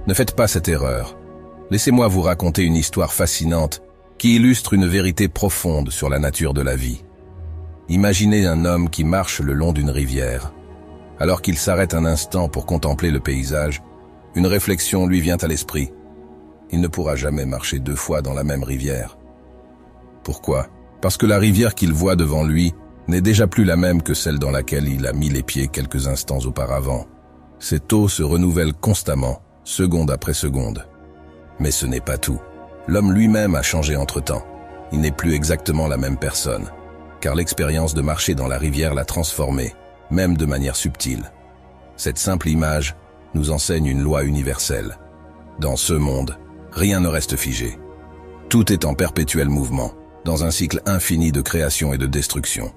Ne faites pas cette erreur. Laissez-moi vous raconter une histoire fascinante qui illustre une vérité profonde sur la nature de la vie. Imaginez un homme qui marche le long d'une rivière. Alors qu'il s'arrête un instant pour contempler le paysage, une réflexion lui vient à l'esprit. Il ne pourra jamais marcher 2 fois dans la même rivière. Pourquoi? Parce que la rivière qu'il voit devant lui n'est déjà plus la même que celle dans laquelle il a mis les pieds quelques instants auparavant. Cette eau se renouvelle constamment, seconde après seconde. Mais ce n'est pas tout. L'homme lui-même a changé entre-temps. Il n'est plus exactement la même personne, car l'expérience de marcher dans la rivière l'a transformé, même de manière subtile. Cette simple image nous enseigne une loi universelle. Dans ce monde, rien ne reste figé. Tout est en perpétuel mouvement, dans un cycle infini de création et de destruction.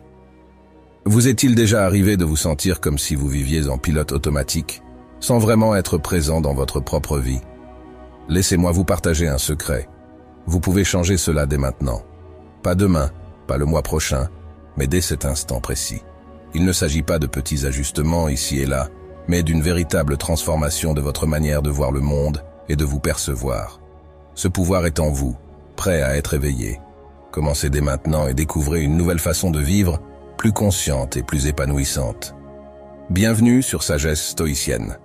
Vous est-il déjà arrivé de vous sentir comme si vous viviez en pilote automatique, sans vraiment être présent dans votre propre vie? Laissez-moi vous partager un secret. Vous pouvez changer cela dès maintenant. Pas demain, pas le mois prochain, mais dès cet instant précis. Il ne s'agit pas de petits ajustements ici et là, mais d'une véritable transformation de votre manière de voir le monde et de vous percevoir. Ce pouvoir est en vous, prêt à être éveillé. Commencez dès maintenant et découvrez une nouvelle façon de vivre, plus consciente et plus épanouissante. Bienvenue sur Sagesse Stoïcienne.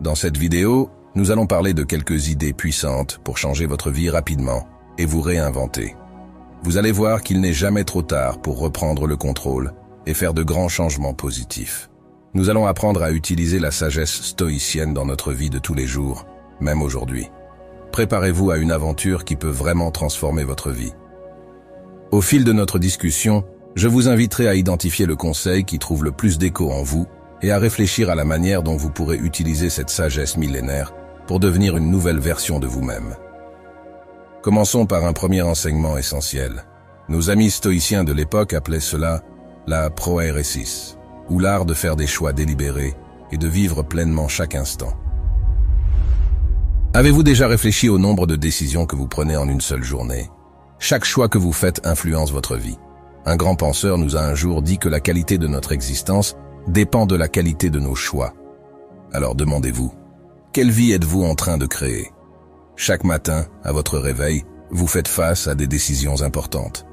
Dans cette vidéo, nous allons parler de quelques idées puissantes pour changer votre vie rapidement et vous réinventer. Vous allez voir qu'il n'est jamais trop tard pour reprendre le contrôle et faire de grands changements positifs. Nous allons apprendre à utiliser la sagesse stoïcienne dans notre vie de tous les jours, même aujourd'hui. Préparez-vous à une aventure qui peut vraiment transformer votre vie. Au fil de notre discussion, je vous inviterai à identifier le conseil qui trouve le plus d'écho en vous et à réfléchir à la manière dont vous pourrez utiliser cette sagesse millénaire pour devenir une nouvelle version de vous-même. Commençons par un premier enseignement essentiel. Nos amis stoïciens de l'époque appelaient cela la proairesis, ou l'art de faire des choix délibérés et de vivre pleinement chaque instant. Avez-vous déjà réfléchi au nombre de décisions que vous prenez en une seule journée? Chaque choix que vous faites influence votre vie. Un grand penseur nous a un jour dit que la qualité de notre existence dépend de la qualité de nos choix. Alors demandez-vous, quelle vie êtes-vous en train de créer? Chaque matin, à votre réveil, vous faites face à des décisions importantes.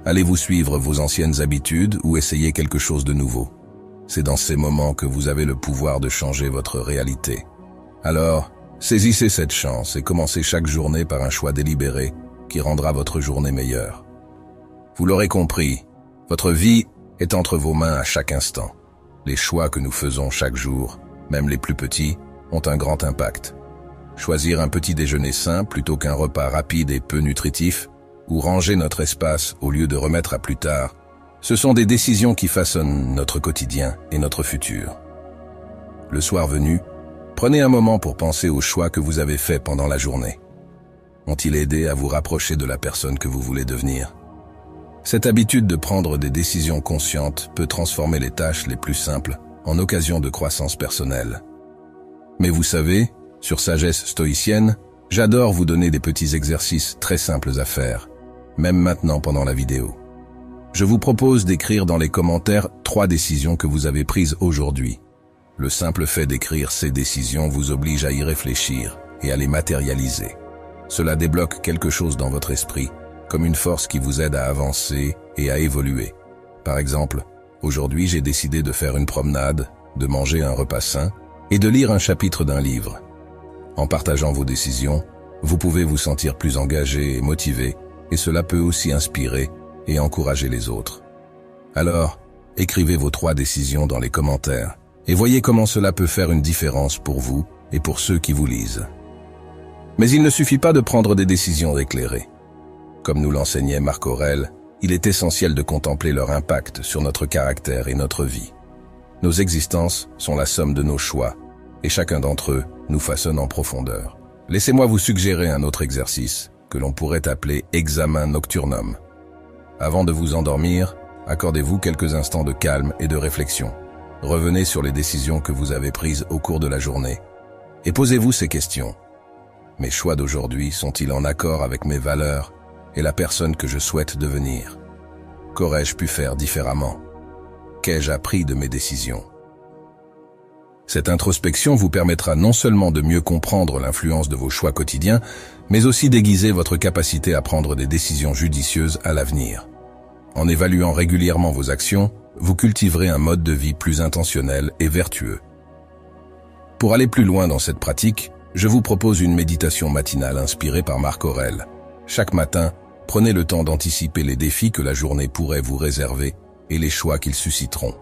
Allez-vous suivre vos anciennes habitudes ou essayer quelque chose de nouveau? C'est dans ces moments que vous avez le pouvoir de changer votre réalité. Alors, saisissez cette chance et commencez chaque journée par un choix délibéré qui rendra votre journée meilleure. Vous l'aurez compris, votre vie est entre vos mains à chaque instant. Les choix que nous faisons chaque jour, même les plus petits, ont un grand impact. Choisir un petit déjeuner sain plutôt qu'un repas rapide et peu nutritif, ou ranger notre espace au lieu de remettre à plus tard, ce sont des décisions qui façonnent notre quotidien et notre futur. Le soir venu, prenez un moment pour penser aux choix que vous avez faits pendant la journée. Ont-ils aidé à vous rapprocher de la personne que vous voulez devenir? Cette habitude de prendre des décisions conscientes peut transformer les tâches les plus simples en occasion de croissance personnelle. Mais vous savez, sur Sagesse Stoïcienne, j'adore vous donner des petits exercices très simples à faire, même maintenant pendant la vidéo. Je vous propose d'écrire dans les commentaires 3 décisions que vous avez prises aujourd'hui. Le simple fait d'écrire ces décisions vous oblige à y réfléchir et à les matérialiser. Cela débloque quelque chose dans votre esprit, comme une force qui vous aide à avancer et à évoluer. Par exemple, aujourd'hui j'ai décidé de faire une promenade, de manger un repas sain et de lire un chapitre d'un livre. En partageant vos décisions, vous pouvez vous sentir plus engagé et motivé, et cela peut aussi inspirer et encourager les autres. Alors, écrivez vos 3 décisions dans les commentaires et voyez comment cela peut faire une différence pour vous et pour ceux qui vous lisent. Mais il ne suffit pas de prendre des décisions éclairées. Comme nous l'enseignait Marc Aurèle, il est essentiel de contempler leur impact sur notre caractère et notre vie. Nos existences sont la somme de nos choix, et chacun d'entre eux nous façonne en profondeur. Laissez-moi vous suggérer un autre exercice, que l'on pourrait appeler examen nocturnum. Avant de vous endormir, accordez-vous quelques instants de calme et de réflexion. Revenez sur les décisions que vous avez prises au cours de la journée, et posez-vous ces questions. Mes choix d'aujourd'hui sont-ils en accord avec mes valeurs et la personne que je souhaite devenir? Qu'aurais-je pu faire différemment? Qu'ai-je appris de mes décisions? Cette introspection vous permettra non seulement de mieux comprendre l'influence de vos choix quotidiens, mais aussi d'aiguiser votre capacité à prendre des décisions judicieuses à l'avenir. En évaluant régulièrement vos actions, vous cultiverez un mode de vie plus intentionnel et vertueux. Pour aller plus loin dans cette pratique, je vous propose une méditation matinale inspirée par Marc Aurèle. Chaque matin, prenez le temps d'anticiper les défis que la journée pourrait vous réserver et les choix qu'ils susciteront.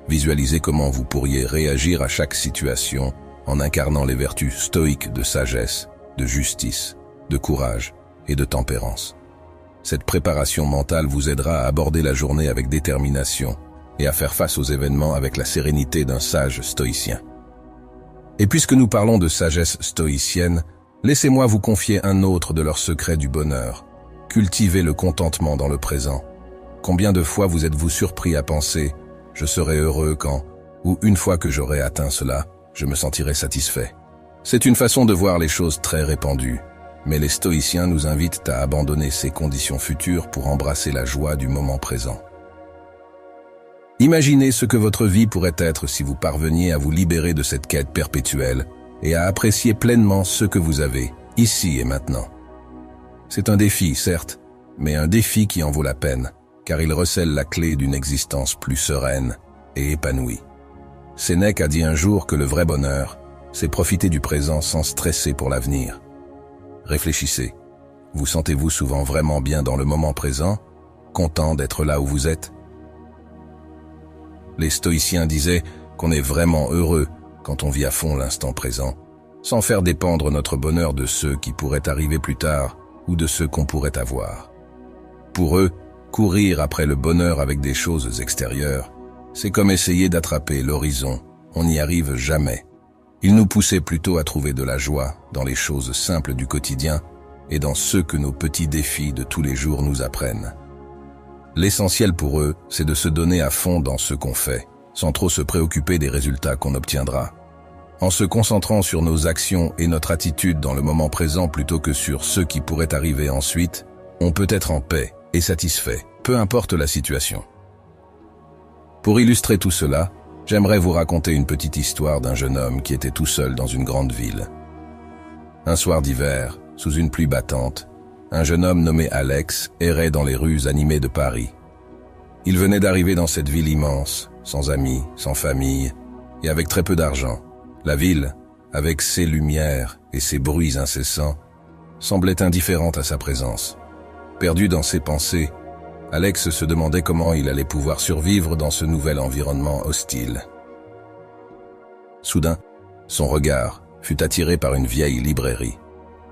Visualisez comment vous pourriez réagir à chaque situation en incarnant les vertus stoïques de sagesse, de justice, de courage et de tempérance. Cette préparation mentale vous aidera à aborder la journée avec détermination et à faire face aux événements avec la sérénité d'un sage stoïcien. Et puisque nous parlons de sagesse stoïcienne, laissez-moi vous confier un autre de leurs secrets du bonheur. Cultivez le contentement dans le présent. Combien de fois vous êtes-vous surpris à penser « je serai heureux quand » ou « une fois que j'aurai atteint cela, je me sentirai satisfait ». C'est une façon de voir les choses très répandue, mais les stoïciens nous invitent à abandonner ces conditions futures pour embrasser la joie du moment présent. Imaginez ce que votre vie pourrait être si vous parveniez à vous libérer de cette quête perpétuelle et à apprécier pleinement ce que vous avez, ici et maintenant. C'est un défi, certes, mais un défi qui en vaut la peine, car il recèle la clé d'une existence plus sereine et épanouie. Sénèque a dit un jour que le vrai bonheur, c'est profiter du présent sans stresser pour l'avenir. Réfléchissez. Vous sentez-vous souvent vraiment bien dans le moment présent, content d'être là où vous êtes? Les stoïciens disaient qu'on est vraiment heureux quand on vit à fond l'instant présent, sans faire dépendre notre bonheur de ceux qui pourraient arriver plus tard ou de ceux qu'on pourrait avoir. Pour eux, courir après le bonheur avec des choses extérieures, c'est comme essayer d'attraper l'horizon, on n'y arrive jamais. Ils nous poussaient plutôt à trouver de la joie dans les choses simples du quotidien et dans ce que nos petits défis de tous les jours nous apprennent. L'essentiel pour eux, c'est de se donner à fond dans ce qu'on fait, sans trop se préoccuper des résultats qu'on obtiendra. En se concentrant sur nos actions et notre attitude dans le moment présent plutôt que sur ce qui pourrait arriver ensuite, on peut être en paix et satisfait, peu importe la situation. Pour illustrer tout cela, j'aimerais vous raconter une petite histoire d'un jeune homme qui était tout seul dans une grande ville. Un soir d'hiver, sous une pluie battante, un jeune homme nommé Alex errait dans les rues animées de Paris. Il venait d'arriver dans cette ville immense, sans amis, sans famille, et avec très peu d'argent. La ville, avec ses lumières et ses bruits incessants, semblait indifférente à sa présence. Perdu dans ses pensées, Alex se demandait comment il allait pouvoir survivre dans ce nouvel environnement hostile. Soudain, son regard fut attiré par une vieille librairie.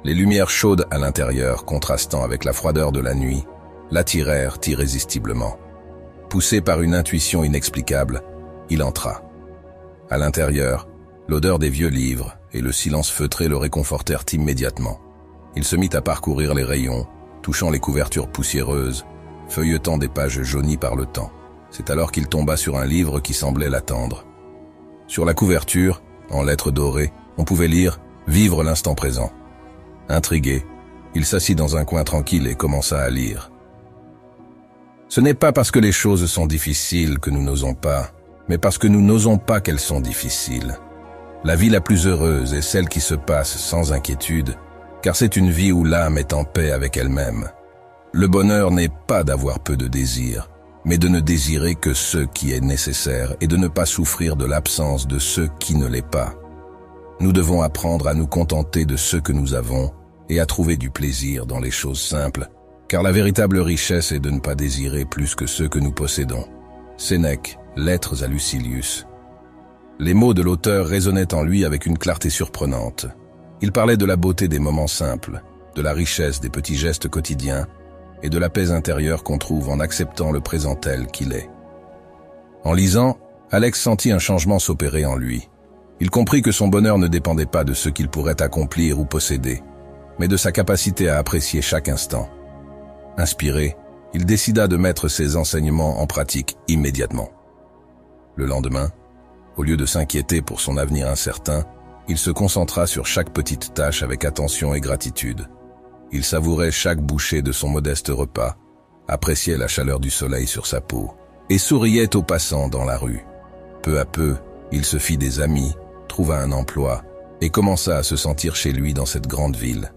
Les lumières chaudes à l'intérieur, contrastant avec la froideur de la nuit, l'attirèrent irrésistiblement. Poussé par une intuition inexplicable, il entra. À l'intérieur, l'odeur des vieux livres et le silence feutré le réconfortèrent immédiatement. Il se mit à parcourir les rayons, touchant les couvertures poussiéreuses, feuilletant des pages jaunies par le temps. C'est alors qu'il tomba sur un livre qui semblait l'attendre. Sur la couverture, en lettres dorées, on pouvait lire « Vivre l'instant présent ». Intrigué, il s'assit dans un coin tranquille et commença à lire. Ce n'est pas parce que les choses sont difficiles que nous n'osons pas, mais parce que nous n'osons pas qu'elles sont difficiles. La vie la plus heureuse est celle qui se passe sans inquiétude, car c'est une vie où l'âme est en paix avec elle-même. Le bonheur n'est pas d'avoir peu de désirs, mais de ne désirer que ce qui est nécessaire et de ne pas souffrir de l'absence de ce qui ne l'est pas. Nous devons apprendre à nous contenter de ce que nous avons et à trouver du plaisir dans les choses simples, car la véritable richesse est de ne pas désirer plus que ce que nous possédons. Sénèque, Lettres à Lucilius. Les mots de l'auteur résonnaient en lui avec une clarté surprenante. Il parlait de la beauté des moments simples, de la richesse des petits gestes quotidiens et de la paix intérieure qu'on trouve en acceptant le présent tel qu'il est. En lisant, Alex sentit un changement s'opérer en lui. Il comprit que son bonheur ne dépendait pas de ce qu'il pourrait accomplir ou posséder, mais de sa capacité à apprécier chaque instant. Inspiré, il décida de mettre ses enseignements en pratique immédiatement. Le lendemain, au lieu de s'inquiéter pour son avenir incertain, il se concentra sur chaque petite tâche avec attention et gratitude. Il savourait chaque bouchée de son modeste repas, appréciait la chaleur du soleil sur sa peau et souriait aux passants dans la rue. Peu à peu, il se fit des amis, trouva un emploi et commença à se sentir chez lui dans cette grande ville.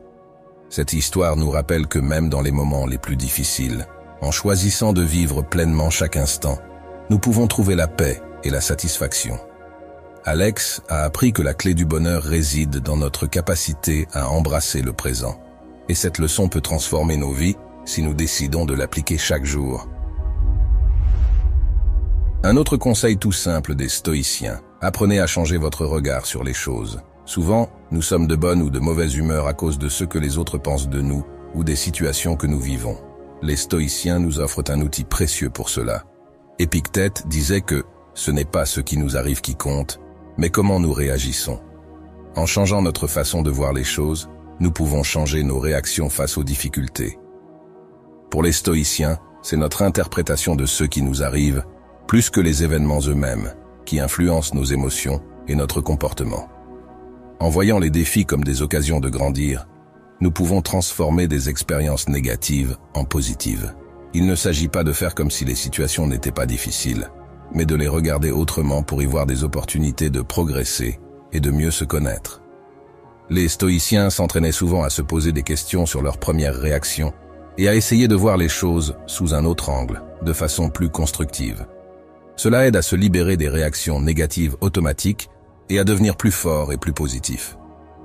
Cette histoire nous rappelle que même dans les moments les plus difficiles, en choisissant de vivre pleinement chaque instant, nous pouvons trouver la paix et la satisfaction. Alex a appris que la clé du bonheur réside dans notre capacité à embrasser le présent. Et cette leçon peut transformer nos vies si nous décidons de l'appliquer chaque jour. Un autre conseil tout simple des stoïciens: apprenez à changer votre regard sur les choses. Souvent, nous sommes de bonne ou de mauvaise humeur à cause de ce que les autres pensent de nous ou des situations que nous vivons. Les stoïciens nous offrent un outil précieux pour cela. Épictète disait que ce n'est pas ce qui nous arrive qui compte, mais comment nous réagissons. En changeant notre façon de voir les choses, nous pouvons changer nos réactions face aux difficultés. Pour les stoïciens, c'est notre interprétation de ce qui nous arrive, plus que les événements eux-mêmes, qui influencent nos émotions et notre comportement. En voyant les défis comme des occasions de grandir, nous pouvons transformer des expériences négatives en positives. Il ne s'agit pas de faire comme si les situations n'étaient pas difficiles, mais de les regarder autrement pour y voir des opportunités de progresser et de mieux se connaître. Les stoïciens s'entraînaient souvent à se poser des questions sur leurs premières réactions et à essayer de voir les choses sous un autre angle, de façon plus constructive. Cela aide à se libérer des réactions négatives automatiques et à devenir plus fort et plus positif.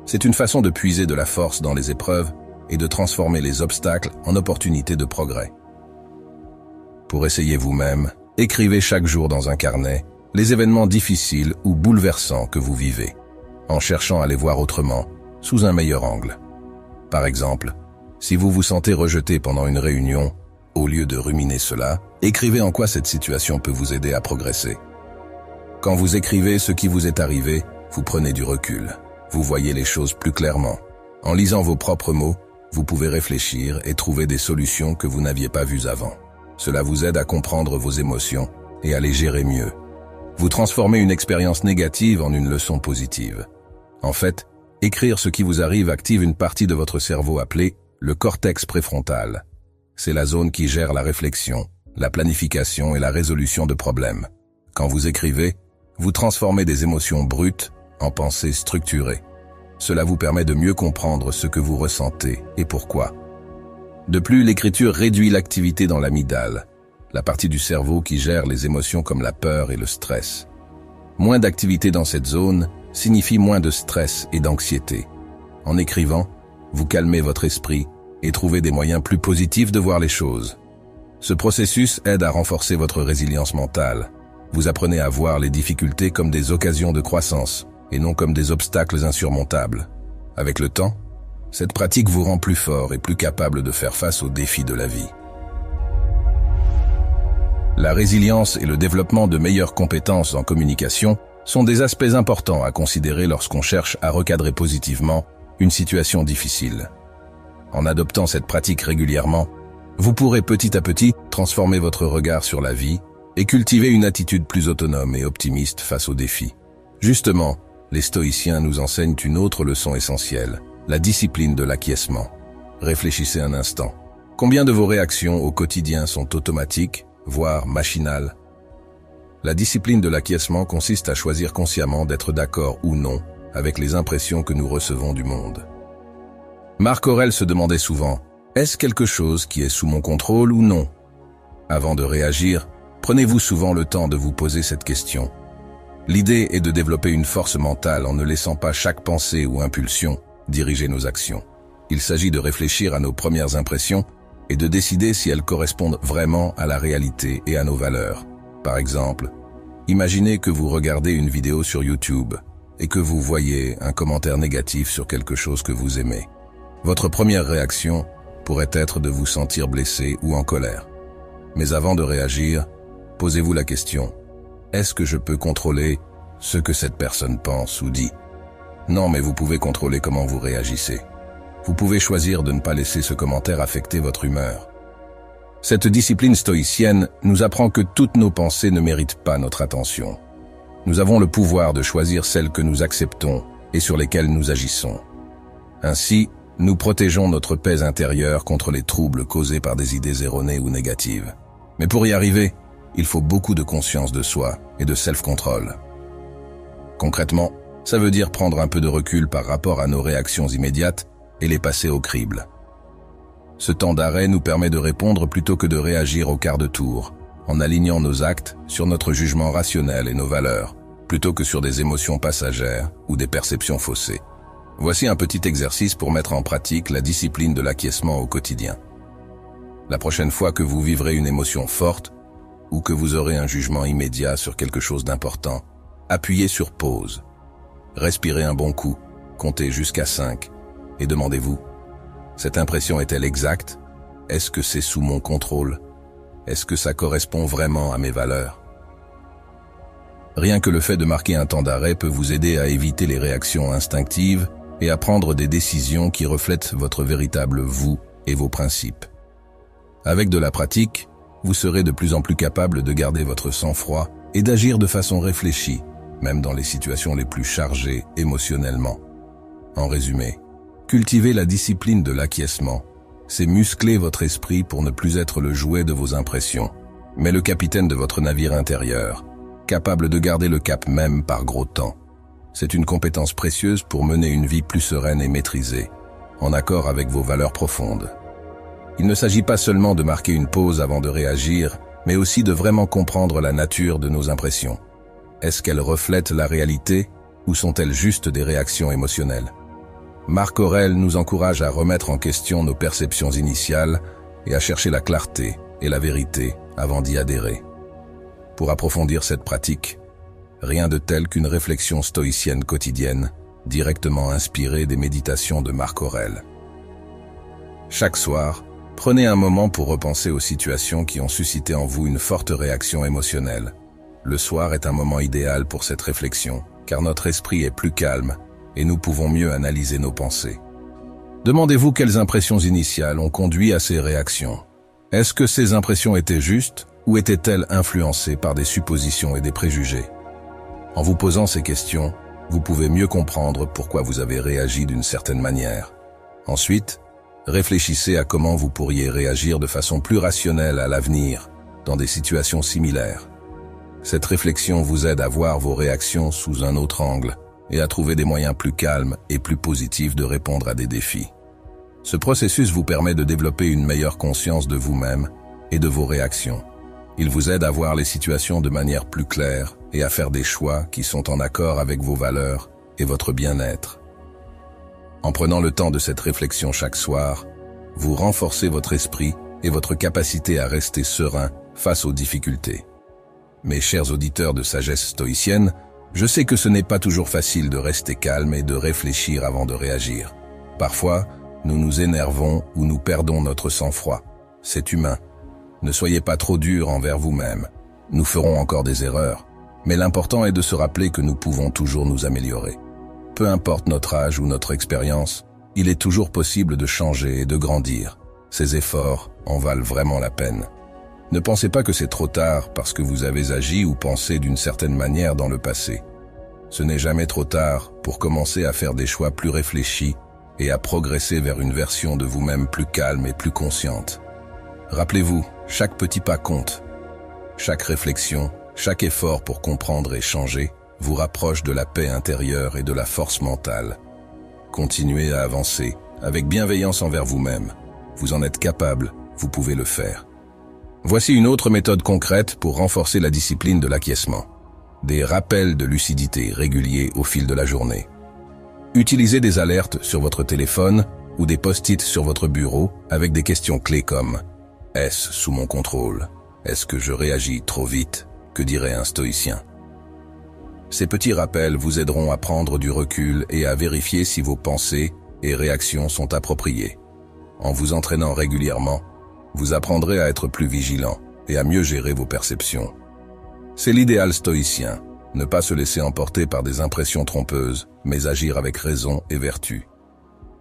C'est une façon de puiser de la force dans les épreuves et de transformer les obstacles en opportunités de progrès. Pour essayer vous-même, écrivez chaque jour dans un carnet les événements difficiles ou bouleversants que vous vivez, en cherchant à les voir autrement, sous un meilleur angle. Par exemple, si vous vous sentez rejeté pendant une réunion, au lieu de ruminer cela, écrivez en quoi cette situation peut vous aider à progresser. Quand vous écrivez ce qui vous est arrivé, vous prenez du recul. Vous voyez les choses plus clairement. En lisant vos propres mots, vous pouvez réfléchir et trouver des solutions que vous n'aviez pas vues avant. Cela vous aide à comprendre vos émotions et à les gérer mieux. Vous transformez une expérience négative en une leçon positive. En fait, écrire ce qui vous arrive active une partie de votre cerveau appelée le cortex préfrontal. C'est la zone qui gère la réflexion, la planification et la résolution de problèmes. Quand vous écrivez, vous transformez des émotions brutes en pensées structurées. Cela vous permet de mieux comprendre ce que vous ressentez et pourquoi. De plus, l'écriture réduit l'activité dans l'amygdale, la partie du cerveau qui gère les émotions comme la peur et le stress. Moins d'activité dans cette zone signifie moins de stress et d'anxiété. En écrivant, vous calmez votre esprit et trouvez des moyens plus positifs de voir les choses. Ce processus aide à renforcer votre résilience mentale. Vous apprenez à voir les difficultés comme des occasions de croissance et non comme des obstacles insurmontables. Avec le temps, cette pratique vous rend plus fort et plus capable de faire face aux défis de la vie. La résilience et le développement de meilleures compétences en communication sont des aspects importants à considérer lorsqu'on cherche à recadrer positivement une situation difficile. En adoptant cette pratique régulièrement, vous pourrez petit à petit transformer votre regard sur la vie et cultiver une attitude plus autonome et optimiste face aux défis. Justement, les stoïciens nous enseignent une autre leçon essentielle, la discipline de l'acquiescement. Réfléchissez un instant. Combien de vos réactions au quotidien sont automatiques, voire machinales? La discipline de l'acquiescement consiste à choisir consciemment d'être d'accord ou non avec les impressions que nous recevons du monde. Marc Aurèle se demandait souvent, est-ce quelque chose qui est sous mon contrôle ou non? Avant de réagir, prenez-vous souvent le temps de vous poser cette question. L'idée est de développer une force mentale en ne laissant pas chaque pensée ou impulsion diriger nos actions. Il s'agit de réfléchir à nos premières impressions et de décider si elles correspondent vraiment à la réalité et à nos valeurs. Par exemple, imaginez que vous regardez une vidéo sur YouTube et que vous voyez un commentaire négatif sur quelque chose que vous aimez. Votre première réaction pourrait être de vous sentir blessé ou en colère. Mais avant de réagir, posez-vous la question, est-ce que je peux contrôler ce que cette personne pense ou dit? Non, mais vous pouvez contrôler comment vous réagissez. Vous pouvez choisir de ne pas laisser ce commentaire affecter votre humeur. Cette discipline stoïcienne nous apprend que toutes nos pensées ne méritent pas notre attention. Nous avons le pouvoir de choisir celles que nous acceptons et sur lesquelles nous agissons. Ainsi, nous protégeons notre paix intérieure contre les troubles causés par des idées erronées ou négatives. Mais pour y arriver, il faut beaucoup de conscience de soi et de self-control. Concrètement, Ça veut dire prendre un peu de recul par rapport à nos réactions immédiates et les passer au crible. Ce temps d'arrêt nous permet de répondre plutôt que de réagir au quart de tour, en alignant nos actes sur notre jugement rationnel et nos valeurs, plutôt que sur des émotions passagères ou des perceptions faussées. Voici un petit exercice pour mettre en pratique la discipline de l'acquiescement au quotidien. La prochaine fois que vous vivrez une émotion forte ou que vous aurez un jugement immédiat sur quelque chose d'important, appuyez sur pause. Respirez un bon coup, comptez jusqu'à 5 et demandez-vous: cette impression est-elle exacte? Est-ce que c'est sous mon contrôle? Est-ce que ça correspond vraiment à mes valeurs? Rien que le fait de marquer un temps d'arrêt peut vous aider à éviter les réactions instinctives et à prendre des décisions qui reflètent votre véritable vous et vos principes. Avec de la pratique, vous serez de plus en plus capable de garder votre sang-froid et d'agir de façon réfléchie, même dans les situations les plus chargées émotionnellement. En résumé, cultiver la discipline de l'acquiescement, c'est muscler votre esprit pour ne plus être le jouet de vos impressions, mais le capitaine de votre navire intérieur, capable de garder le cap même par gros temps. C'est une compétence précieuse pour mener une vie plus sereine et maîtrisée, en accord avec vos valeurs profondes. Il ne s'agit pas seulement de marquer une pause avant de réagir, mais aussi de vraiment comprendre la nature de nos impressions. Est-ce qu'elles reflètent la réalité ou sont-elles juste des réactions émotionnelles? Marc Aurèle nous encourage à remettre en question nos perceptions initiales et à chercher la clarté et la vérité avant d'y adhérer. Pour approfondir cette pratique, rien de tel qu'une réflexion stoïcienne quotidienne, directement inspirée des méditations de Marc Aurèle. Chaque soir, prenez un moment pour repenser aux situations qui ont suscité en vous une forte réaction émotionnelle. Le soir est un moment idéal pour cette réflexion, car notre esprit est plus calme et nous pouvons mieux analyser nos pensées. Demandez-vous quelles impressions initiales ont conduit à ces réactions. Est-ce que ces impressions étaient justes ou étaient-elles influencées par des suppositions et des préjugés? En vous posant ces questions, vous pouvez mieux comprendre pourquoi vous avez réagi d'une certaine manière. Ensuite, réfléchissez à comment vous pourriez réagir de façon plus rationnelle à l'avenir, dans des situations similaires. Cette réflexion vous aide à voir vos réactions sous un autre angle et à trouver des moyens plus calmes et plus positifs de répondre à des défis. Ce processus vous permet de développer une meilleure conscience de vous-même et de vos réactions. Il vous aide à voir les situations de manière plus claire et à faire des choix qui sont en accord avec vos valeurs et votre bien-être. En prenant le temps de cette réflexion chaque soir, vous renforcez votre esprit et votre capacité à rester serein face aux difficultés. Mes chers auditeurs de sagesse stoïcienne, je sais que ce n'est pas toujours facile de rester calme et de réfléchir avant de réagir. Parfois, nous nous énervons ou nous perdons notre sang-froid. C'est humain. Ne soyez pas trop dur envers vous-même. Nous ferons encore des erreurs, mais l'important est de se rappeler que nous pouvons toujours nous améliorer. Peu importe notre âge ou notre expérience, il est toujours possible de changer et de grandir. Ces efforts en valent vraiment la peine. Ne pensez pas que c'est trop tard parce que vous avez agi ou pensé d'une certaine manière dans le passé. Ce n'est jamais trop tard pour commencer à faire des choix plus réfléchis et à progresser vers une version de vous-même plus calme et plus consciente. Rappelez-vous, chaque petit pas compte. Chaque réflexion, chaque effort pour comprendre et changer vous rapproche de la paix intérieure et de la force mentale. Continuez à avancer avec bienveillance envers vous-même. Vous en êtes capable, vous pouvez le faire. Voici une autre méthode concrète pour renforcer la discipline de l'acquiescement. Des rappels de lucidité réguliers au fil de la journée. Utilisez des alertes sur votre téléphone ou des post-it sur votre bureau avec des questions clés comme « Est-ce sous mon contrôle? Est-ce que je réagis trop vite? Que dirait un stoïcien ?» Ces petits rappels vous aideront à prendre du recul et à vérifier si vos pensées et réactions sont appropriées. En vous entraînant régulièrement, vous apprendrez à être plus vigilant et à mieux gérer vos perceptions. C'est l'idéal stoïcien, ne pas se laisser emporter par des impressions trompeuses, mais agir avec raison et vertu.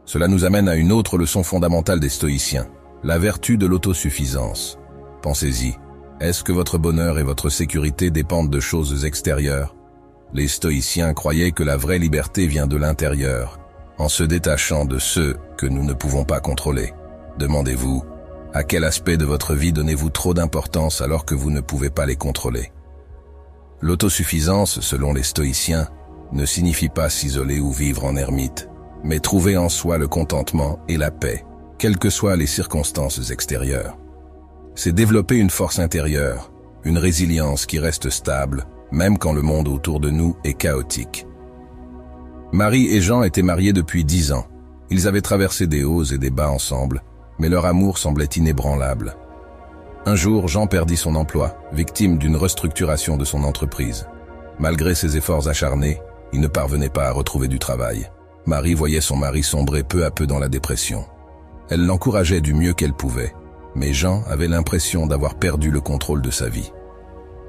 Cela nous amène à une autre leçon fondamentale des stoïciens, la vertu de l'autosuffisance. Pensez-y, est-ce que votre bonheur et votre sécurité dépendent de choses extérieures? Les stoïciens croyaient que la vraie liberté vient de l'intérieur, en se détachant de ceux que nous ne pouvons pas contrôler. Demandez-vous, à quel aspect de votre vie donnez-vous trop d'importance alors que vous ne pouvez pas les contrôler? L'autosuffisance, selon les stoïciens, ne signifie pas s'isoler ou vivre en ermite, mais trouver en soi le contentement et la paix, quelles que soient les circonstances extérieures. C'est développer une force intérieure, une résilience qui reste stable, même quand le monde autour de nous est chaotique. Marie et Jean étaient mariés depuis 10 ans. Ils avaient traversé des hauts et des bas ensemble, mais leur amour semblait inébranlable. Un jour, Jean perdit son emploi, victime d'une restructuration de son entreprise. Malgré ses efforts acharnés, il ne parvenait pas à retrouver du travail. Marie voyait son mari sombrer peu à peu dans la dépression. Elle l'encourageait du mieux qu'elle pouvait, mais Jean avait l'impression d'avoir perdu le contrôle de sa vie.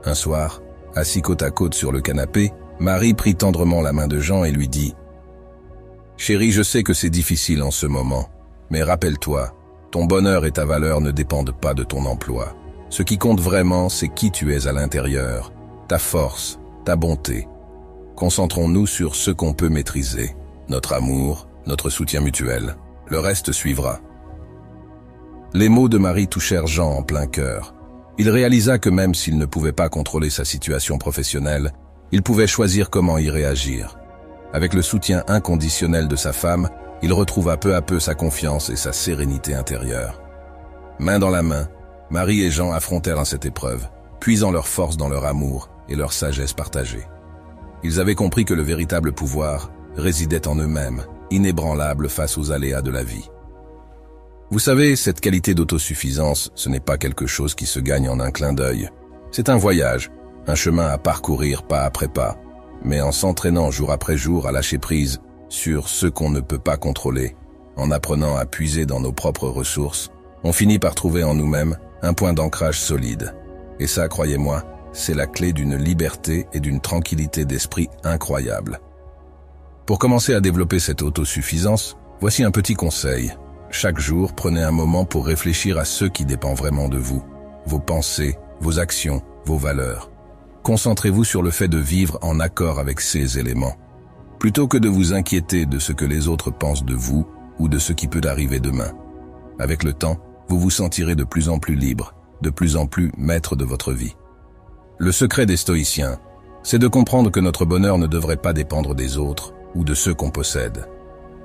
Un soir, assis côte à côte sur le canapé, Marie prit tendrement la main de Jean et lui dit « Chérie, je sais que c'est difficile en ce moment, mais rappelle-toi, ton bonheur et ta valeur ne dépendent pas de ton emploi. Ce qui compte vraiment, c'est qui tu es à l'intérieur, ta force, ta bonté. Concentrons-nous sur ce qu'on peut maîtriser, notre amour, notre soutien mutuel. Le reste suivra. » Les mots de Marie touchèrent Jean en plein cœur. Il réalisa que même s'il ne pouvait pas contrôler sa situation professionnelle, il pouvait choisir comment y réagir. Avec le soutien inconditionnel de sa femme, il retrouva peu à peu sa confiance et sa sérénité intérieure. Main dans la main, Marie et Jean affrontèrent cette épreuve, puisant leur force dans leur amour et leur sagesse partagée. Ils avaient compris que le véritable pouvoir résidait en eux-mêmes, inébranlables face aux aléas de la vie. Vous savez, cette qualité d'autosuffisance, ce n'est pas quelque chose qui se gagne en un clin d'œil. C'est un voyage, un chemin à parcourir pas après pas, mais en s'entraînant jour après jour à lâcher prise sur ce qu'on ne peut pas contrôler, en apprenant à puiser dans nos propres ressources, on finit par trouver en nous-mêmes un point d'ancrage solide. Et ça, croyez-moi, c'est la clé d'une liberté et d'une tranquillité d'esprit incroyable. Pour commencer à développer cette autosuffisance, voici un petit conseil. Chaque jour, prenez un moment pour réfléchir à ce qui dépend vraiment de vous, vos pensées, vos actions, vos valeurs. Concentrez-vous sur le fait de vivre en accord avec ces éléments, plutôt que de vous inquiéter de ce que les autres pensent de vous ou de ce qui peut arriver demain. Avec le temps, vous vous sentirez de plus en plus libre, de plus en plus maître de votre vie. Le secret des stoïciens, c'est de comprendre que notre bonheur ne devrait pas dépendre des autres ou de ceux qu'on possède.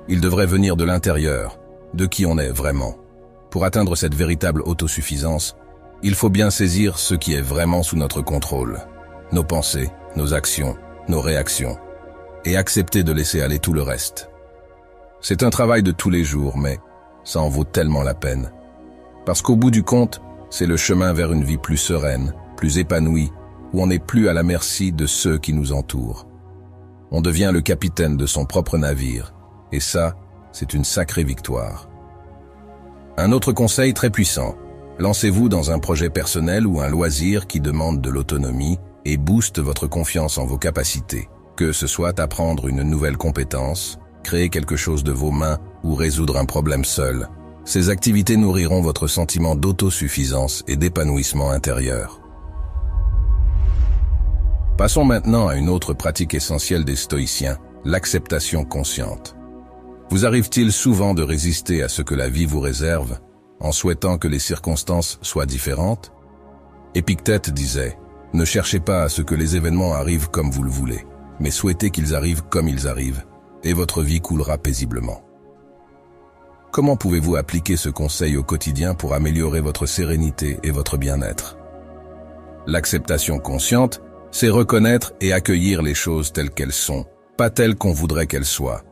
Il devrait venir de l'intérieur, de qui on est vraiment. Pour atteindre cette véritable autosuffisance, il faut bien saisir ce qui est vraiment sous notre contrôle, nos pensées, nos actions, nos réactions, et accepter de laisser aller tout le reste. C'est un travail de tous les jours, mais ça en vaut tellement la peine. Parce qu'au bout du compte, c'est le chemin vers une vie plus sereine, plus épanouie, où on n'est plus à la merci de ceux qui nous entourent. On devient le capitaine de son propre navire, et ça, c'est une sacrée victoire. Un autre conseil très puissant, lancez-vous dans un projet personnel ou un loisir qui demande de l'autonomie et booste votre confiance en vos capacités, que ce soit apprendre une nouvelle compétence, créer quelque chose de vos mains ou résoudre un problème seul. Ces activités nourriront votre sentiment d'autosuffisance et d'épanouissement intérieur. Passons maintenant à une autre pratique essentielle des stoïciens, l'acceptation consciente. Vous arrive-t-il souvent de résister à ce que la vie vous réserve, en souhaitant que les circonstances soient différentes? Épictète disait « Ne cherchez pas à ce que les événements arrivent comme vous le voulez, mais souhaitez qu'ils arrivent comme ils arrivent, et votre vie coulera paisiblement. » Comment pouvez-vous appliquer ce conseil au quotidien pour améliorer votre sérénité et votre bien-être? L'acceptation consciente, c'est reconnaître et accueillir les choses telles qu'elles sont, pas telles qu'on voudrait qu'elles soient.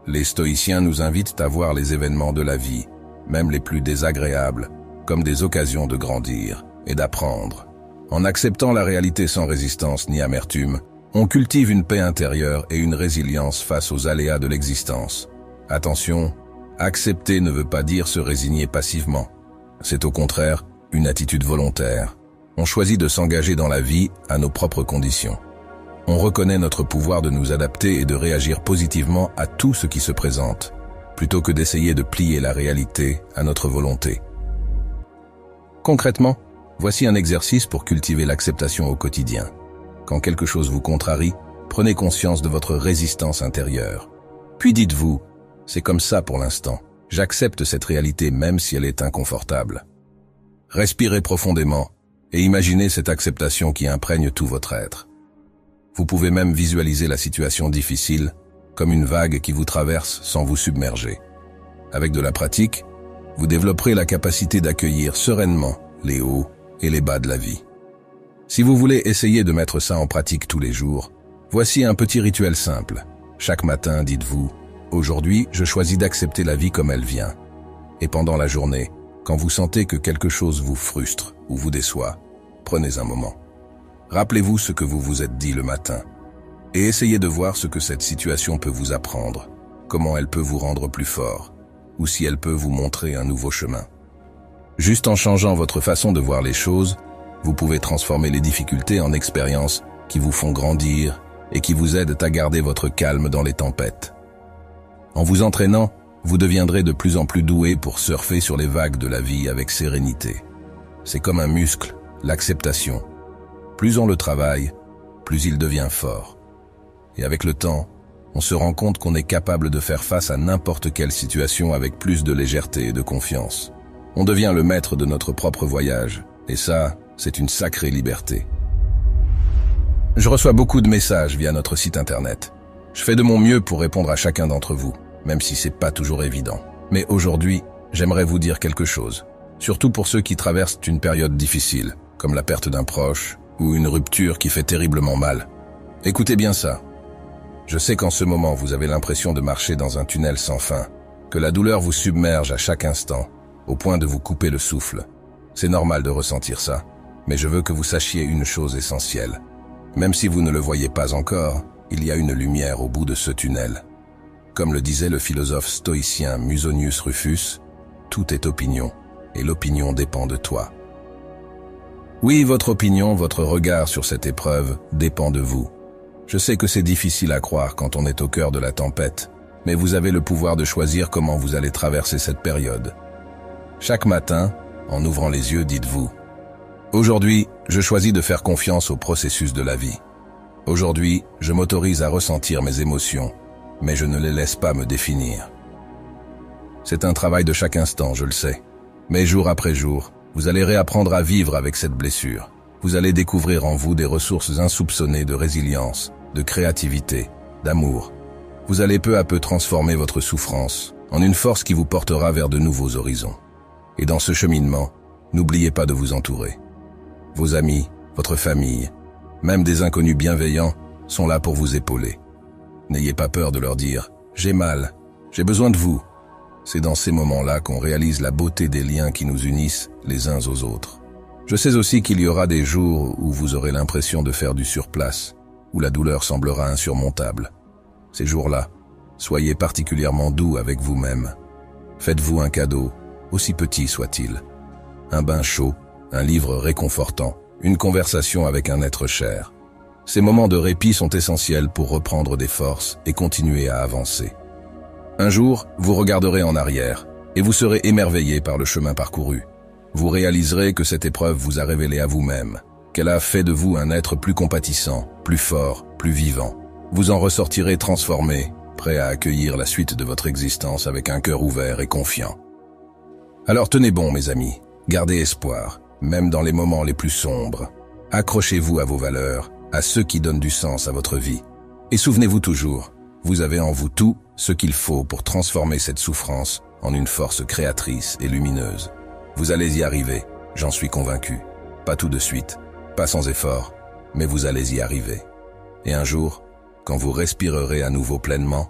Les stoïciens nous invitent à voir les événements de la vie, même les plus désagréables, comme des occasions de grandir et d'apprendre. En acceptant la réalité sans résistance ni amertume, on cultive une paix intérieure et une résilience face aux aléas de l'existence. Attention, accepter ne veut pas dire se résigner passivement. C'est au contraire une attitude volontaire. On choisit de s'engager dans la vie à nos propres conditions. On reconnaît notre pouvoir de nous adapter et de réagir positivement à tout ce qui se présente, plutôt que d'essayer de plier la réalité à notre volonté. Concrètement, voici un exercice pour cultiver l'acceptation au quotidien. Quand quelque chose vous contrarie, prenez conscience de votre résistance intérieure. Puis dites-vous, c'est comme ça pour l'instant, j'accepte cette réalité même si elle est inconfortable. Respirez profondément et imaginez cette acceptation qui imprègne tout votre être. Vous pouvez même visualiser la situation difficile comme une vague qui vous traverse sans vous submerger. Avec de la pratique, vous développerez la capacité d'accueillir sereinement les hauts et les bas de la vie. Si vous voulez essayer de mettre ça en pratique tous les jours, voici un petit rituel simple. Chaque matin, dites-vous « Aujourd'hui, je choisis d'accepter la vie comme elle vient ». Et pendant la journée, quand vous sentez que quelque chose vous frustre ou vous déçoit, prenez un moment. Rappelez-vous ce que vous vous êtes dit le matin et essayez de voir ce que cette situation peut vous apprendre, comment elle peut vous rendre plus fort ou si elle peut vous montrer un nouveau chemin. Juste en changeant votre façon de voir les choses, vous pouvez transformer les difficultés en expériences qui vous font grandir et qui vous aident à garder votre calme dans les tempêtes. En vous entraînant, vous deviendrez de plus en plus doué pour surfer sur les vagues de la vie avec sérénité. C'est comme un muscle, l'acceptation. Plus on le travaille, plus il devient fort. Et avec le temps, on se rend compte qu'on est capable de faire face à n'importe quelle situation avec plus de légèreté et de confiance. On devient le maître de notre propre voyage, et ça, c'est une sacrée liberté. Je reçois beaucoup de messages via notre site internet. Je fais de mon mieux pour répondre à chacun d'entre vous, même si c'est pas toujours évident. Mais aujourd'hui, j'aimerais vous dire quelque chose. Surtout pour ceux qui traversent une période difficile, comme la perte d'un proche ou une rupture qui fait terriblement mal. Écoutez bien ça. Je sais qu'en ce moment, vous avez l'impression de marcher dans un tunnel sans fin, que la douleur vous submerge à chaque instant, au point de vous couper le souffle. C'est normal de ressentir ça, mais je veux que vous sachiez une chose essentielle. Même si vous ne le voyez pas encore, il y a une lumière au bout de ce tunnel. Comme le disait le philosophe stoïcien Musonius Rufus, tout est opinion, et l'opinion dépend de toi. Oui, votre opinion, votre regard sur cette épreuve dépend de vous. Je sais que c'est difficile à croire quand on est au cœur de la tempête, mais vous avez le pouvoir de choisir comment vous allez traverser cette période. Chaque matin, en ouvrant les yeux, dites-vous « Aujourd'hui, je choisis de faire confiance au processus de la vie. Aujourd'hui, je m'autorise à ressentir mes émotions, mais je ne les laisse pas me définir. » C'est un travail de chaque instant, je le sais. Mais jour après jour, vous allez réapprendre à vivre avec cette blessure. Vous allez découvrir en vous des ressources insoupçonnées de résilience, de créativité, d'amour. Vous allez peu à peu transformer votre souffrance en une force qui vous portera vers de nouveaux horizons. Et dans ce cheminement, n'oubliez pas de vous entourer. Vos amis, votre famille, même des inconnus bienveillants, sont là pour vous épauler. N'ayez pas peur de leur dire « J'ai mal, j'ai besoin de vous ». C'est dans ces moments-là qu'on réalise la beauté des liens qui nous unissent les uns aux autres. Je sais aussi qu'il y aura des jours où vous aurez l'impression de faire du surplace, où la douleur semblera insurmontable. Ces jours-là, soyez particulièrement doux avec vous-même. Faites-vous un cadeau, aussi petit soit-il. Un bain chaud, un livre réconfortant, une conversation avec un être cher. Ces moments de répit sont essentiels pour reprendre des forces et continuer à avancer. Un jour, vous regarderez en arrière et vous serez émerveillé par le chemin parcouru. Vous réaliserez que cette épreuve vous a révélé à vous-même, qu'elle a fait de vous un être plus compatissant, plus fort, plus vivant. Vous en ressortirez transformé, prêt à accueillir la suite de votre existence avec un cœur ouvert et confiant. Alors tenez bon, mes amis, gardez espoir, même dans les moments les plus sombres. Accrochez-vous à vos valeurs, à ceux qui donnent du sens à votre vie. Et souvenez-vous toujours, vous avez en vous tout ce qu'il faut pour transformer cette souffrance en une force créatrice et lumineuse. Vous allez y arriver, j'en suis convaincu. Pas tout de suite, pas sans effort, mais vous allez y arriver. Et un jour, quand vous respirerez à nouveau pleinement,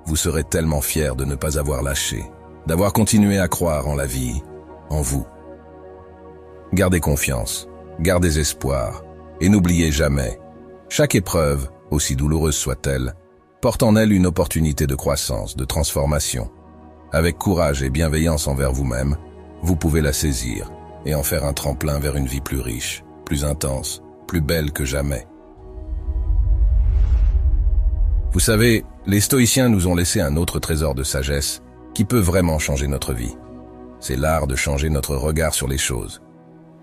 vous serez tellement fier de ne pas avoir lâché, d'avoir continué à croire en la vie, en vous. Gardez confiance, gardez espoir, et n'oubliez jamais, chaque épreuve, aussi douloureuse soit-elle, porte en elle une opportunité de croissance, de transformation. Avec courage et bienveillance envers vous-même, vous pouvez la saisir et en faire un tremplin vers une vie plus riche, plus intense, plus belle que jamais. Vous savez, les stoïciens nous ont laissé un autre trésor de sagesse qui peut vraiment changer notre vie. C'est l'art de changer notre regard sur les choses.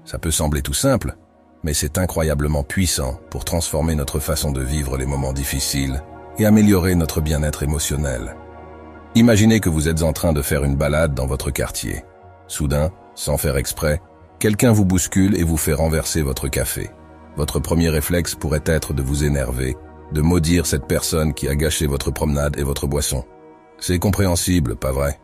Ça peut sembler tout simple, mais c'est incroyablement puissant pour transformer notre façon de vivre les moments difficiles et améliorer notre bien-être émotionnel. Imaginez que vous êtes en train de faire une balade dans votre quartier. Soudain, sans faire exprès, quelqu'un vous bouscule et vous fait renverser votre café. votre premier réflexe pourrait être de vous énerver, de maudire cette personne qui a gâché votre promenade et votre boisson. C'est compréhensible, pas vrai?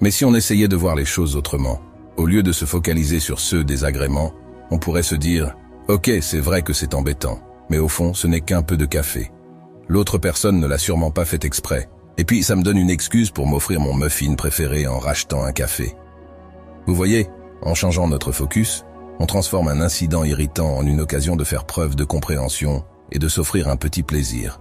Mais si on essayait de voir les choses autrement, au lieu de se focaliser sur ceux désagréments, on pourrait se dire « Ok, c'est vrai que c'est embêtant, mais au fond, ce n'est qu'un peu de café. L'autre personne ne l'a sûrement pas fait exprès, et puis ça me donne une excuse pour m'offrir mon muffin préféré en rachetant un café. » Vous voyez, en changeant notre focus, on transforme un incident irritant en une occasion de faire preuve de compréhension et de s'offrir un petit plaisir.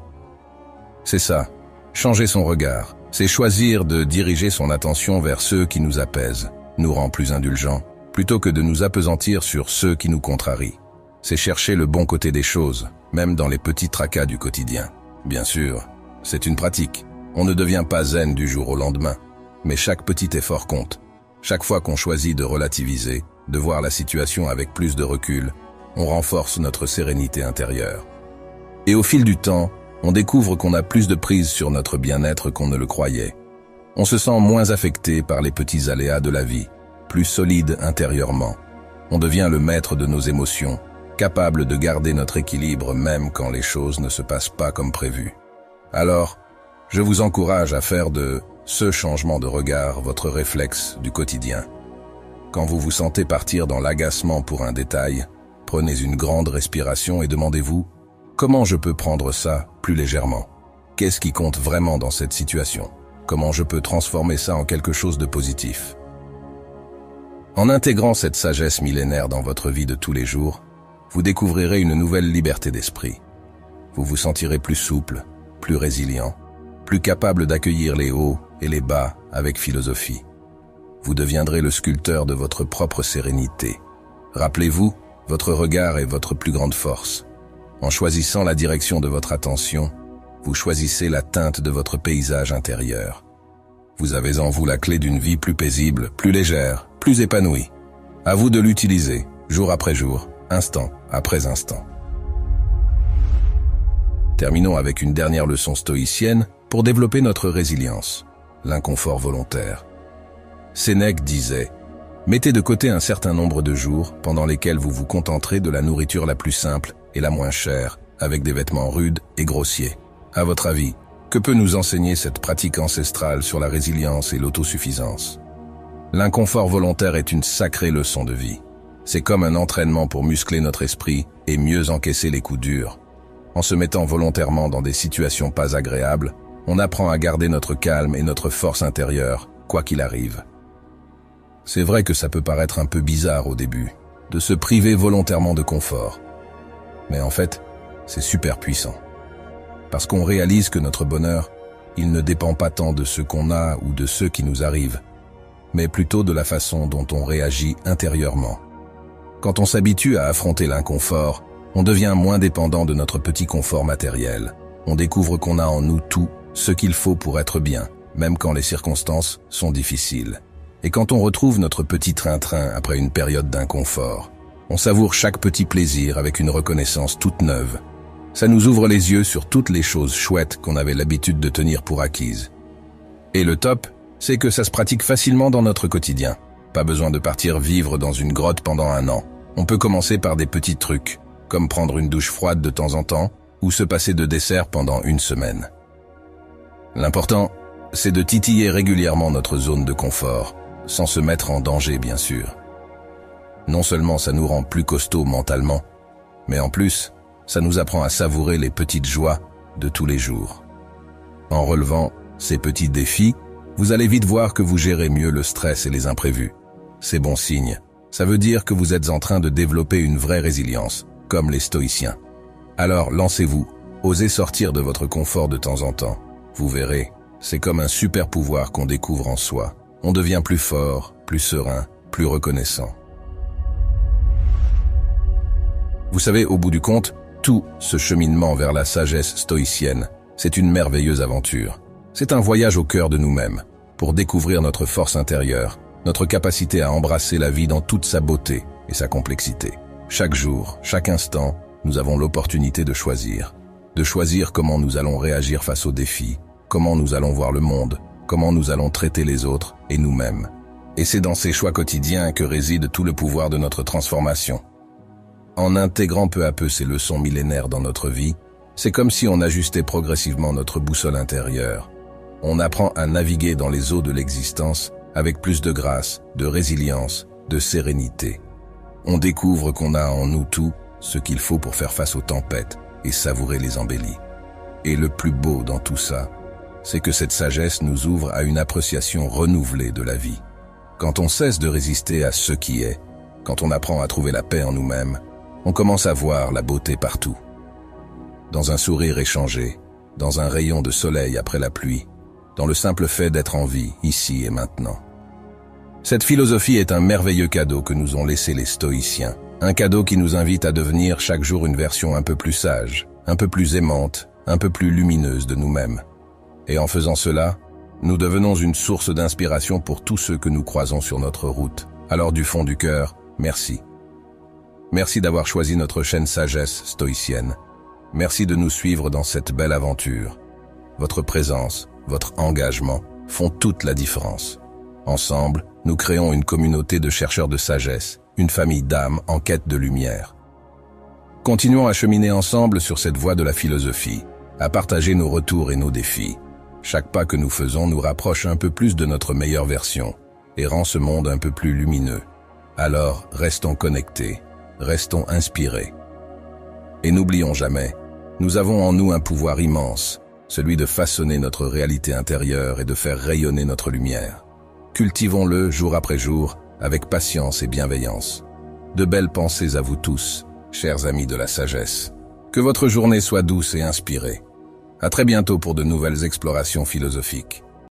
C'est ça, changer son regard, c'est choisir de diriger son attention vers ceux qui nous apaisent, nous rend plus indulgents, plutôt que de nous appesantir sur ceux qui nous contrarient. C'est chercher le bon côté des choses, même dans les petits tracas du quotidien. Bien sûr, c'est une pratique. On ne devient pas zen du jour au lendemain, mais chaque petit effort compte. Chaque fois qu'on choisit de relativiser, de voir la situation avec plus de recul, on renforce notre sérénité intérieure. Et au fil du temps, on découvre qu'on a plus de prise sur notre bien-être qu'on ne le croyait. On se sent moins affecté par les petits aléas de la vie, plus solide intérieurement. On devient le maître de nos émotions, capable de garder notre équilibre même quand les choses ne se passent pas comme prévu. Alors, je vous encourage à faire de ce changement de regard votre réflexe du quotidien. Quand vous vous sentez partir dans l'agacement pour un détail, prenez une grande respiration et demandez-vous « Comment je peux prendre ça plus légèrement? Qu'est-ce qui compte vraiment dans cette situation? Comment je peux transformer ça en quelque chose de positif ?» En intégrant cette sagesse millénaire dans votre vie de tous les jours, vous découvrirez une nouvelle liberté d'esprit. Vous vous sentirez plus souple, plus résilient, plus capable d'accueillir les hauts et les bas avec philosophie. Vous deviendrez le sculpteur de votre propre sérénité. Rappelez-vous, votre regard est votre plus grande force. En choisissant la direction de votre attention, vous choisissez la teinte de votre paysage intérieur. Vous avez en vous la clé d'une vie plus paisible, plus légère, plus épanouie. À vous de l'utiliser, jour après jour, instant après instant. Terminons avec une dernière leçon stoïcienne pour développer notre résilience, l'inconfort volontaire. Sénèque disait « Mettez de côté un certain nombre de jours pendant lesquels vous vous contenterez de la nourriture la plus simple et la moins chère, avec des vêtements rudes et grossiers. » À votre avis, que peut nous enseigner cette pratique ancestrale sur la résilience et l'autosuffisance? L'inconfort volontaire est une sacrée leçon de vie. C'est comme un entraînement pour muscler notre esprit et mieux encaisser les coups durs. En se mettant volontairement dans des situations pas agréables, on apprend à garder notre calme et notre force intérieure, quoi qu'il arrive. C'est vrai que ça peut paraître un peu bizarre au début, de se priver volontairement de confort. Mais en fait, c'est super puissant. Parce qu'on réalise que notre bonheur, il ne dépend pas tant de ce qu'on a ou de ce qui nous arrive, mais plutôt de la façon dont on réagit intérieurement. Quand on s'habitue à affronter l'inconfort, on devient moins dépendant de notre petit confort matériel. On découvre qu'on a en nous tout ce qu'il faut pour être bien, même quand les circonstances sont difficiles. Et quand on retrouve notre petit train-train après une période d'inconfort, on savoure chaque petit plaisir avec une reconnaissance toute neuve. Ça nous ouvre les yeux sur toutes les choses chouettes qu'on avait l'habitude de tenir pour acquises. Et le top, c'est que ça se pratique facilement dans notre quotidien. Pas besoin de partir vivre dans une grotte pendant 1 an. On peut commencer par des petits trucs, comme prendre une douche froide de temps en temps, ou se passer de dessert pendant 1 semaine. L'important, c'est de titiller régulièrement notre zone de confort, sans se mettre en danger bien sûr. Non seulement ça nous rend plus costauds mentalement, mais en plus, ça nous apprend à savourer les petites joies de tous les jours. En relevant ces petits défis, vous allez vite voir que vous gérez mieux le stress et les imprévus. C'est bon signe. Ça veut dire que vous êtes en train de développer une vraie résilience, comme les stoïciens. Alors lancez-vous, osez sortir de votre confort de temps en temps. Vous verrez, c'est comme un super pouvoir qu'on découvre en soi. On devient plus fort, plus serein, plus reconnaissant. Vous savez, au bout du compte, tout ce cheminement vers la sagesse stoïcienne, c'est une merveilleuse aventure. C'est un voyage au cœur de nous-mêmes, pour découvrir notre force intérieure, notre capacité à embrasser la vie dans toute sa beauté et sa complexité. Chaque jour, chaque instant, nous avons l'opportunité de choisir comment nous allons réagir face aux défis, comment nous allons voir le monde, comment nous allons traiter les autres et nous-mêmes. Et c'est dans ces choix quotidiens que réside tout le pouvoir de notre transformation. En intégrant peu à peu ces leçons millénaires dans notre vie, c'est comme si on ajustait progressivement notre boussole intérieure. On apprend à naviguer dans les eaux de l'existence avec plus de grâce, de résilience, de sérénité. On découvre qu'on a en nous tout ce qu'il faut pour faire face aux tempêtes et savourer les embellis. Et le plus beau dans tout ça, c'est que cette sagesse nous ouvre à une appréciation renouvelée de la vie. Quand on cesse de résister à ce qui est, quand on apprend à trouver la paix en nous-mêmes, on commence à voir la beauté partout. Dans un sourire échangé, dans un rayon de soleil après la pluie, dans le simple fait d'être en vie, ici et maintenant. Cette philosophie est un merveilleux cadeau que nous ont laissé les stoïciens, un cadeau qui nous invite à devenir chaque jour une version un peu plus sage, un peu plus aimante, un peu plus lumineuse de nous-mêmes. Et en faisant cela, nous devenons une source d'inspiration pour tous ceux que nous croisons sur notre route. Alors du fond du cœur, merci. Merci d'avoir choisi notre chaîne Sagesse Stoïcienne. Merci de nous suivre dans cette belle aventure. Votre présence, votre engagement font toute la différence. Ensemble, nous créons une communauté de chercheurs de sagesse, une famille d'âmes en quête de lumière. Continuons à cheminer ensemble sur cette voie de la philosophie, à partager nos retours et nos défis. Chaque pas que nous faisons nous rapproche un peu plus de notre meilleure version et rend ce monde un peu plus lumineux. Alors, restons connectés, restons inspirés. Et n'oublions jamais, nous avons en nous un pouvoir immense, celui de façonner notre réalité intérieure et de faire rayonner notre lumière. Cultivons-le jour après jour, avec patience et bienveillance. De belles pensées à vous tous, chers amis de la sagesse. Que votre journée soit douce et inspirée. À très bientôt pour de nouvelles explorations philosophiques.